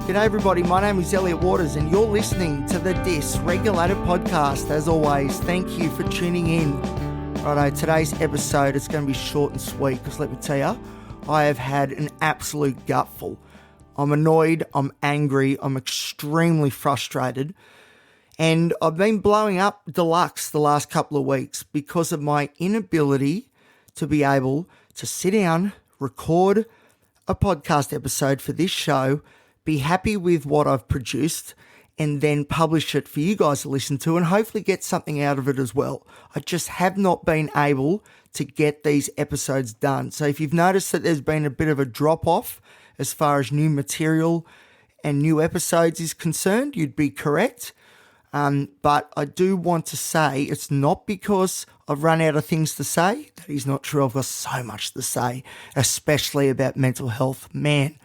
G'day everybody, my name is Elliot Waters and you're listening to the Dysregulated Podcast. As always, thank you for tuning in. Righto, today's episode is going to be short and sweet because let me tell you, I have had an absolute gutful. I'm annoyed, I'm angry, I'm extremely frustrated, and I've been blowing up deluxe the last couple of weeks because of my inability to be able to sit down, record a podcast episode for this show, be happy with what I've produced, and then publish it for you guys to listen to and hopefully get something out of it as well. I just have not been able to get these episodes done. So if you've noticed that there's been a bit of a drop-off as far as new material and new episodes is concerned, you'd be correct. But I do want to say it's not because I've run out of things to say. That is not true. I've got so much to say, especially about mental health. Man,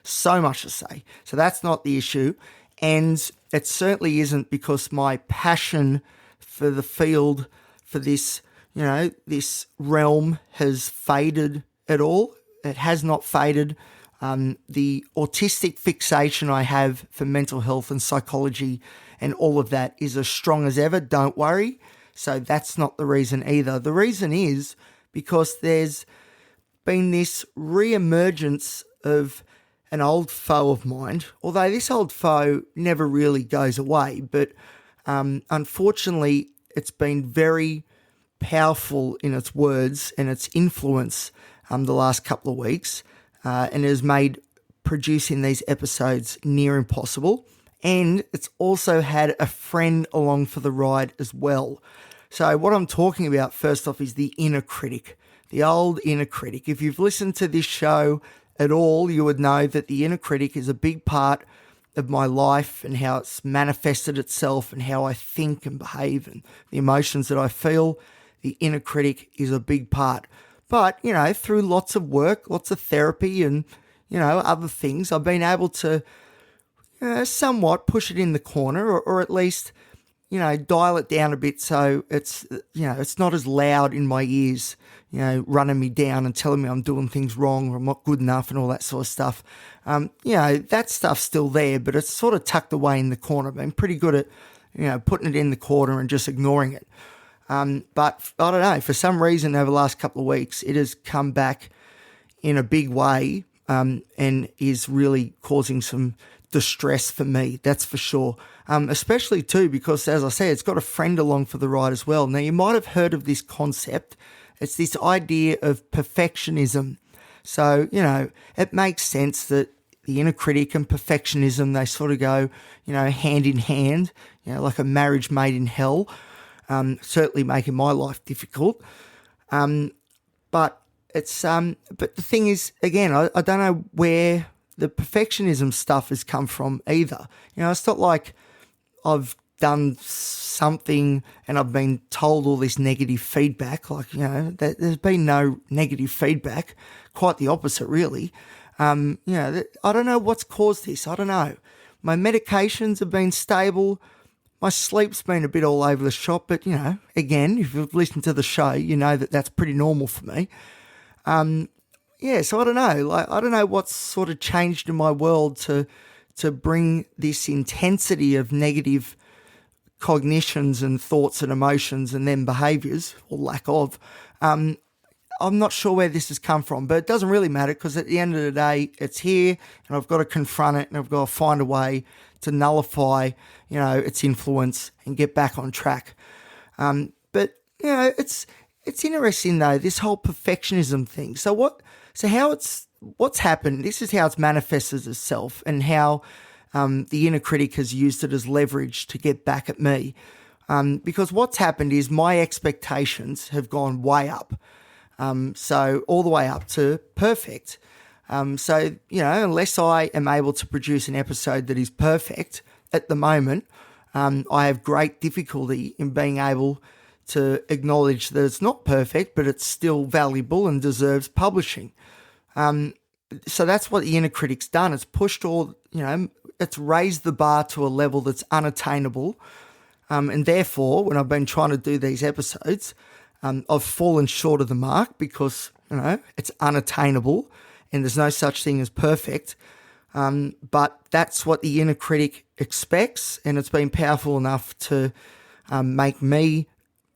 so much to say. So that's not the issue. And it certainly isn't because my passion for the field, for this, this realm has faded at all. It has not faded. The autistic fixation I have for mental health and psychology and all of that is as strong as ever. Don't worry. So that's not the reason either. The reason is because there's been this re-emergence of an old foe of mine, although this old foe never really goes away, but unfortunately it's been very powerful in its words and its influence the last couple of weeks, and has made producing these episodes near impossible, and it's also had a friend along for the ride as well. So what I'm talking about first off is the inner critic, the old inner critic. If you've listened to this show at all, you would know that the inner critic is a big part of my life and how it's manifested itself and how I think and behave and the emotions that I feel. The inner critic is a big part. But, through lots of work, lots of therapy and, other things, I've been able to somewhat push it in the corner or at least, dial it down a bit so it's, it's not as loud in my ears, running me down and telling me I'm doing things wrong or I'm not good enough and all that sort of stuff. That stuff's still there, but it's sort of tucked away in the corner. I've been pretty good at, putting it in the corner and just ignoring it. But I don't know, for some reason over the last couple of weeks, it has come back in a big way, and is really causing some distress for me. That's for sure. Especially too, because as I said, it's got a friend along for the ride as well. Now you might have heard of this concept. It's this idea of perfectionism. So, it makes sense that the inner critic and perfectionism, they sort of go, hand in hand, like a marriage made in hell. Certainly making my life difficult. But the thing is, again, I don't know where the perfectionism stuff has come from either. It's not like I've done something and I've been told all this negative feedback. Like, there's been no negative feedback. Quite the opposite, really. I don't know what's caused this. I don't know. My medications have been stable. My sleep's been a bit all over the shop, but, again, if you've listened to the show, you know that that's pretty normal for me. So I don't know. I don't know what's sort of changed in my world to bring this intensity of negative cognitions and thoughts and emotions and then behaviours, or lack of. I'm not sure where this has come from, but it doesn't really matter because at the end of the day, it's here and I've got to confront it and I've got to find a way to nullify, its influence and get back on track. But it's interesting though, this whole perfectionism thing. So what's happened? This is how it's manifested itself and how the inner critic has used it as leverage to get back at me. Because what's happened is my expectations have gone way up. So all the way up to perfect. Unless I am able to produce an episode that is perfect at the moment, I have great difficulty in being able to acknowledge that it's not perfect, but it's still valuable and deserves publishing. So that's what the inner critic's done. It's pushed it's raised the bar to a level that's unattainable. And therefore, when I've been trying to do these episodes, I've fallen short of the mark because, it's unattainable and there's no such thing as perfect. But that's what the inner critic expects, and it's been powerful enough to make me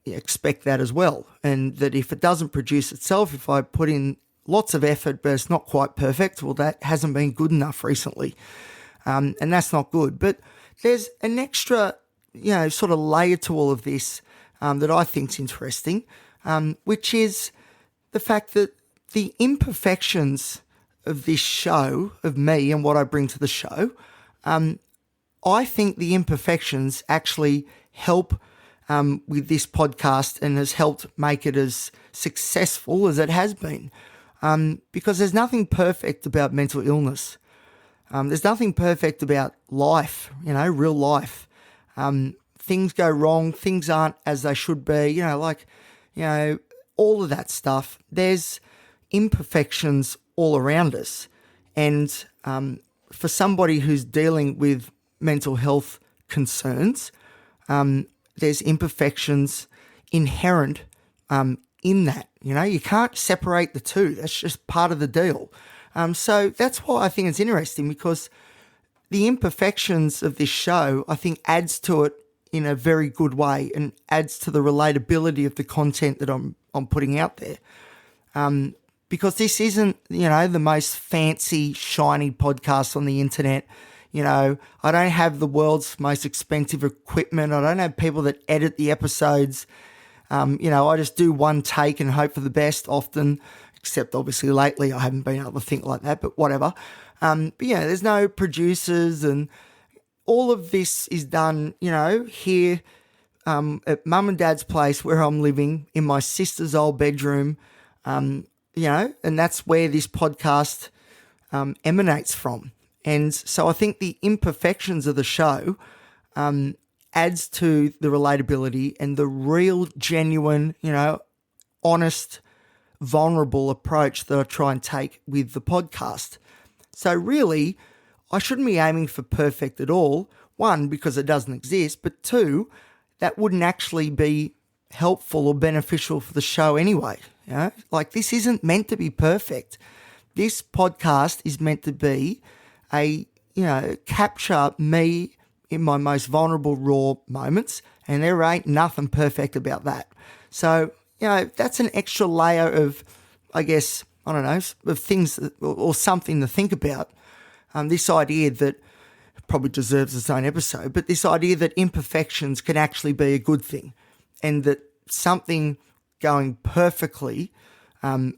expect that as well. And that if it doesn't produce itself, if I put in lots of effort but it's not quite perfect, well, that hasn't been good enough recently. And that's not good. But there's an extra, sort of layer to all of this that I think is interesting, which is the fact that the imperfections of this show, of me and what I bring to the show, I think the imperfections actually help with this podcast and has helped make it as successful as it has been. Because there's nothing perfect about mental illness. There's nothing perfect about life, real life. Things go wrong, things aren't as they should be, all of that stuff. There's imperfections all around us. And for somebody who's dealing with mental health concerns, there's imperfections inherent in that. You can't separate the two. That's just part of the deal. So that's why I think it's interesting, because the imperfections of this show, I think, adds to it in a very good way and adds to the relatability of the content that I'm putting out there. Because this isn't, the most fancy, shiny podcast on the internet. I don't have the world's most expensive equipment. I don't have people that edit the episodes. I just do one take and hope for the best often, except obviously lately I haven't been able to think like that, but whatever. But there's no producers, and all of this is done, here at mum and dad's place where I'm living in my sister's old bedroom, and that's where this podcast emanates from. And so I think the imperfections of the show adds to the relatability and the real, genuine, honest, vulnerable approach that I try and take with the podcast. So really, I shouldn't be aiming for perfect at all. One, because it doesn't exist, but two, that wouldn't actually be helpful or beneficial for the show anyway. This isn't meant to be perfect. This podcast is meant to be capture me in my most vulnerable, raw moments, and there ain't nothing perfect about that. So, that's an extra layer of, I guess, of things or something to think about. This idea that probably deserves its own episode, but this idea that imperfections can actually be a good thing, and that something going perfectly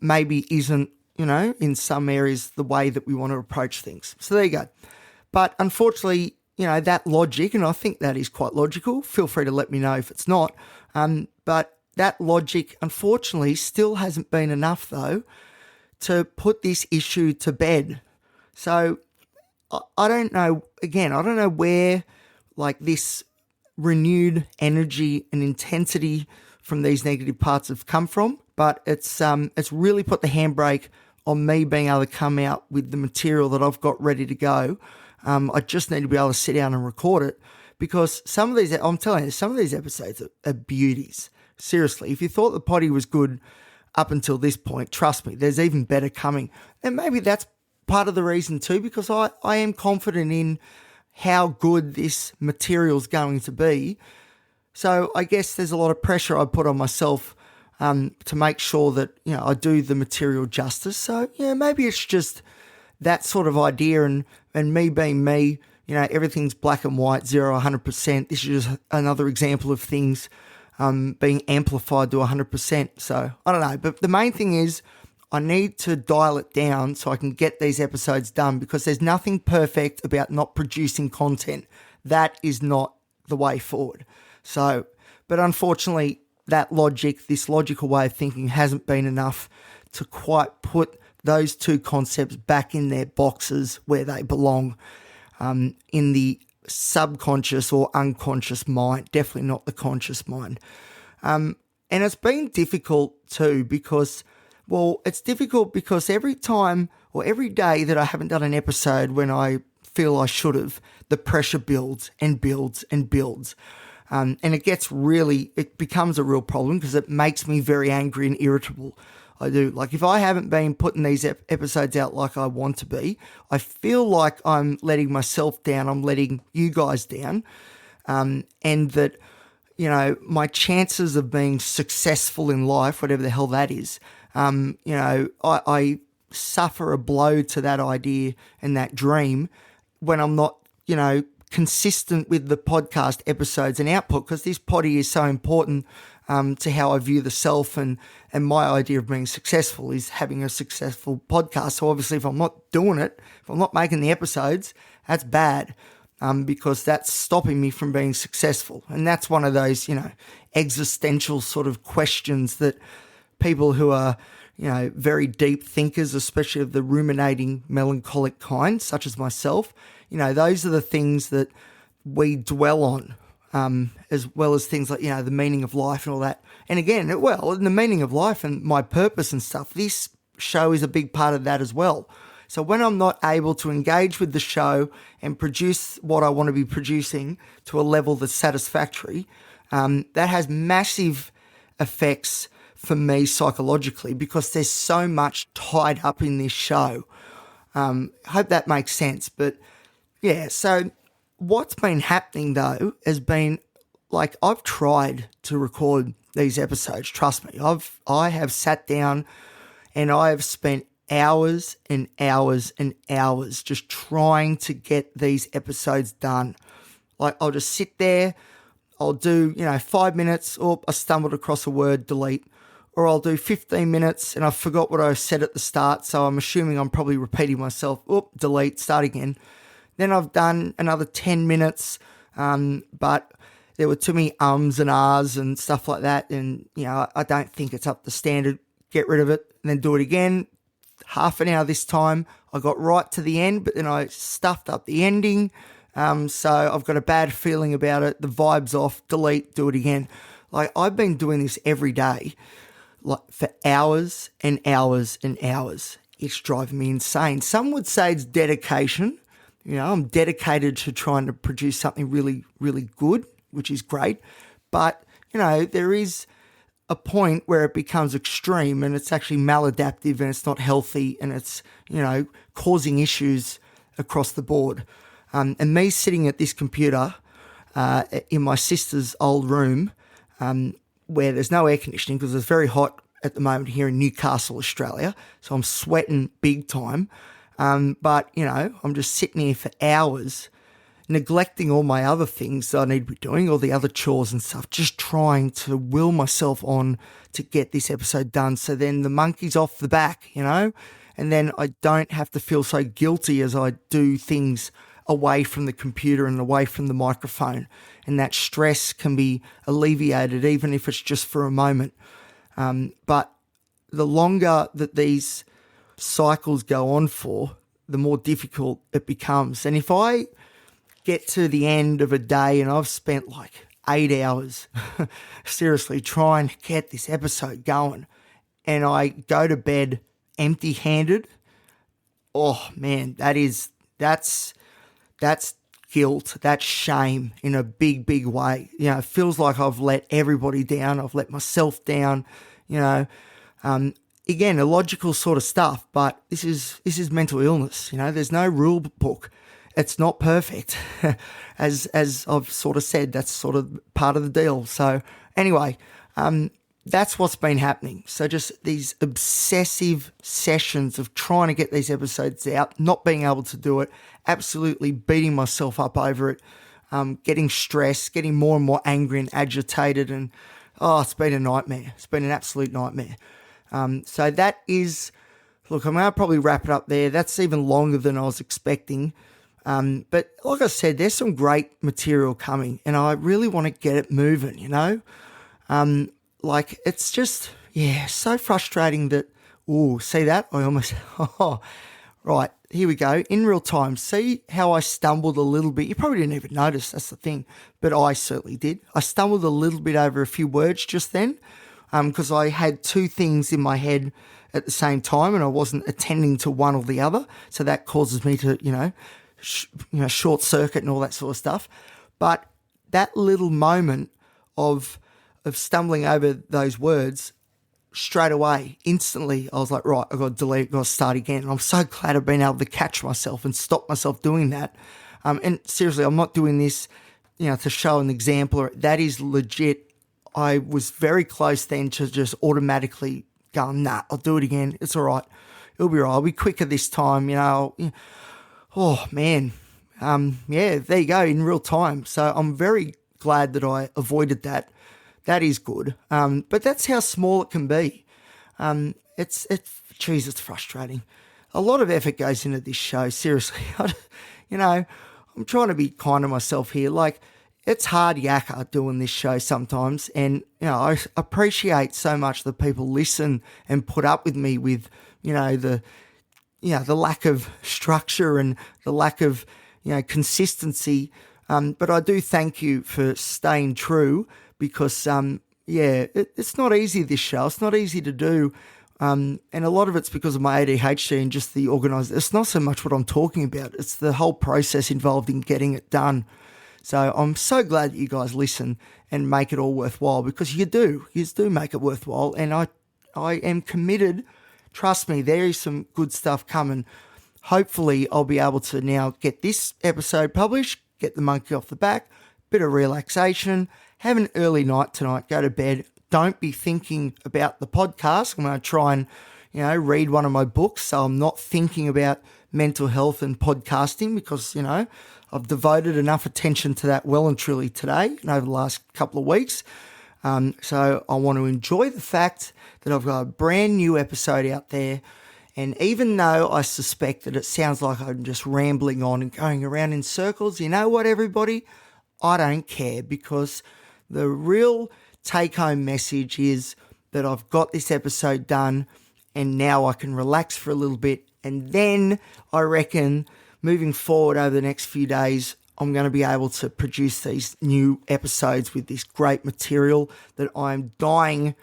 maybe isn't, in some areas the way that we want to approach things. So there you go. But unfortunately, that logic, and I think that is quite logical, feel free to let me know if it's not, but that logic, unfortunately, still hasn't been enough, though, to put this issue to bed. So I don't know, again, I don't know where, this renewed energy and intensity from these negative parts have come from, but it's really put the handbrake on me being able to come out with the material that I've got ready to go. I just need to be able to sit down and record it, because some of these, I'm telling you, some of these episodes are beauties. Seriously, if you thought the potty was good up until this point, trust me, there's even better coming. And maybe that's part of the reason too, because I am confident in how good this material's going to be. So I guess there's a lot of pressure I put on myself to make sure that, I do the material justice. So, maybe it's just that sort of idea, and me being me, everything's black and white, 0, 100%. This is just another example of things being amplified to 100%. So I don't know. But the main thing is I need to dial it down so I can get these episodes done, because there's nothing perfect about not producing content. That is not the way forward. So, but unfortunately, that logic, this logical way of thinking hasn't been enough to quite put those two concepts back in their boxes where they belong, in the subconscious or unconscious mind, definitely not the conscious mind. And it's been difficult too, because, it's difficult because every time or every day that I haven't done an episode when I feel I should have, the pressure builds and builds and builds. And it becomes a real problem because it makes me very angry and irritable. I do. Like if I haven't been putting these episodes out like I want to be, I feel like I'm letting myself down. I'm letting you guys down. And that, my chances of being successful in life, whatever the hell that is, I suffer a blow to that idea and that dream when I'm not, consistent with the podcast episodes and output, because this potty is so important to how I view the self, and my idea of being successful is having a successful podcast. So obviously if I'm not doing it, if I'm not making the episodes, that's bad, because that's stopping me from being successful. And that's one of those, existential sort of questions that people who are, very deep thinkers, especially of the ruminating, melancholic kind, such as myself, those are the things that we dwell on, as well as things like, the meaning of life and all that. And again, in the meaning of life and my purpose and stuff, this show is a big part of that as well. So when I'm not able to engage with the show and produce what I want to be producing to a level that's satisfactory, that has massive effects for me psychologically, because there's so much tied up in this show. Hope that makes sense. But yeah, so what's been happening though has been, like, I've tried to record these episodes. Trust me, I have sat down and I have spent hours and hours and hours just trying to get these episodes done. Like, I'll just sit there, I'll do, 5 minutes, or I stumbled across a word, delete. Or I'll do 15 minutes and I forgot what I said at the start, so I'm assuming I'm probably repeating myself. Delete, start again. Then I've done another 10 minutes, but there were too many ums and ahs and stuff like that, and, I don't think it's up to standard. Get rid of it and then do it again. Half an hour this time. I got right to the end, but then I stuffed up the ending, so I've got a bad feeling about it. The vibe's off. Delete, do it again. Like, I've been doing this every day, like, for hours and hours and hours. It's driving me insane. Some would say it's dedication. I'm dedicated to trying to produce something really, really good, which is great. But, there is a point where it becomes extreme and it's actually maladaptive and it's not healthy and it's, causing issues across the board. And me sitting at this computer in my sister's old room, where there's no air conditioning because it's very hot at the moment here in Newcastle, Australia. So I'm sweating big time. But, I'm just sitting here for hours, neglecting all my other things that I need to be doing, all the other chores and stuff, just trying to will myself on to get this episode done. So then the monkey's off the back, and then I don't have to feel so guilty as I do things away from the computer and away from the microphone. And that stress can be alleviated, even if it's just for a moment. But the longer that these cycles go on for, the more difficult it becomes. And if I get to the end of a day and I've spent like 8 hours seriously trying to get this episode going, and I go to bed empty-handed, oh man, that's guilt, that's shame in a big, big way. It feels like I've let everybody down. I've let myself down, again, illogical sort of stuff, but this is mental illness. There's no rule book. It's not perfect. as I've sort of said, that's sort of part of the deal. So anyway, that's what's been happening. So just these obsessive sessions of trying to get these episodes out, not being able to do it, absolutely beating myself up over it, getting stressed, getting more and more angry and agitated, and it's been a nightmare. It's been an absolute nightmare. So that is, look, I'm going to probably wrap it up there. That's even longer than I was expecting. But like I said, there's some great material coming and I really want to get it moving, like it's just, so frustrating that, see that? I almost, right, here we go. In real time, see how I stumbled a little bit. You probably didn't even notice, that's the thing, but I certainly did. I stumbled a little bit over a few words just then, because I had two things in my head at the same time and I wasn't attending to one or the other. So that causes me to, short circuit and all that sort of stuff. But that little moment of stumbling over those words straight away, instantly, I was like, right, I've got to delete, got to start again. And I'm so glad I've been able to catch myself and stop myself doing that. And seriously, I'm not doing this, to show an example. That is legit. I was very close then to just automatically going, nah, I'll do it again. It's all right. It'll be all right. I'll be quicker this time, Oh, man. There you go, in real time. So I'm very glad that I avoided that. That is good. But that's how small it can be. It's frustrating. A lot of effort goes into this show, seriously. I'm trying to be kind to myself here. Like, it's hard yakka doing this show sometimes. And, I appreciate so much that people listen and put up with me with, the lack of structure and the lack of, consistency. But I do thank you for staying true because, it's not easy, this show. It's not easy to do. And a lot of it's because of my ADHD and just the organisation. It's not so much what I'm talking about. It's the whole process involved in getting it done. So I'm so glad that you guys listen and make it all worthwhile, because you do make it worthwhile. And I am committed. Trust me, there is some good stuff coming. Hopefully I'll be able to now get this episode published, get the monkey off the back, bit of relaxation, have an early night tonight, go to bed. Don't be thinking about the podcast. I'm going to try and, read one of my books. So I'm not thinking about mental health and podcasting because, I've devoted enough attention to that well and truly today and over the last couple of weeks. So I want to enjoy the fact that I've got a brand new episode out there. And even though I suspect that it sounds like I'm just rambling on and going around in circles, you know what, everybody? I don't care, because the real take-home message is that I've got this episode done and now I can relax for a little bit. And then I reckon moving forward over the next few days, I'm going to be able to produce these new episodes with this great material that I'm dying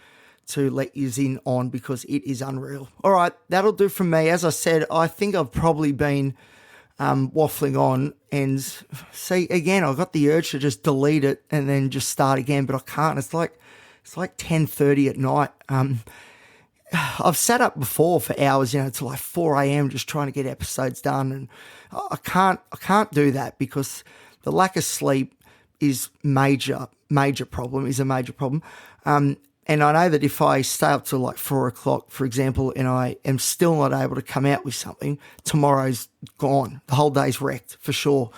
to let you in on, because it is unreal. All right, that'll do from me. As I said, I think I've probably been waffling on, and see, again, I got the urge to just delete it and then just start again, but I can't. It's like 10:30 at night. I've sat up before for hours, till like 4 a.m. just trying to get episodes done, and I can't do that because the lack of sleep is a major problem. And I know that if I stay up till like 4 o'clock, for example, and I am still not able to come out with something, tomorrow's gone. The whole day's wrecked for sure.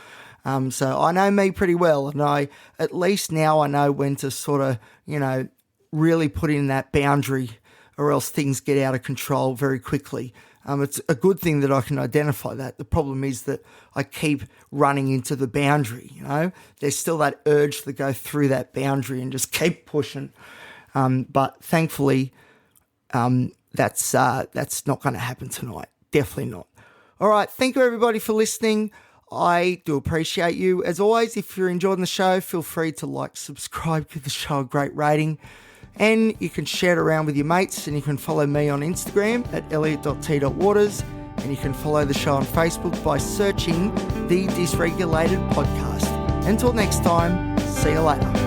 So I know me pretty well, and at least now I know when to sort of, really put in that boundary, or else things get out of control very quickly. It's a good thing that I can identify that. The problem is that I keep running into the boundary, There's still that urge to go through that boundary and just keep pushing. But thankfully, that's not going to happen tonight. Definitely not. All right. Thank you, everybody, for listening. I do appreciate you. As always, if you're enjoying the show, feel free to subscribe, give the show a great rating, and you can share it around with your mates, and you can follow me on Instagram at elliot.t.waters, and you can follow the show on Facebook by searching the Dysregulated Podcast. Until next time, see you later.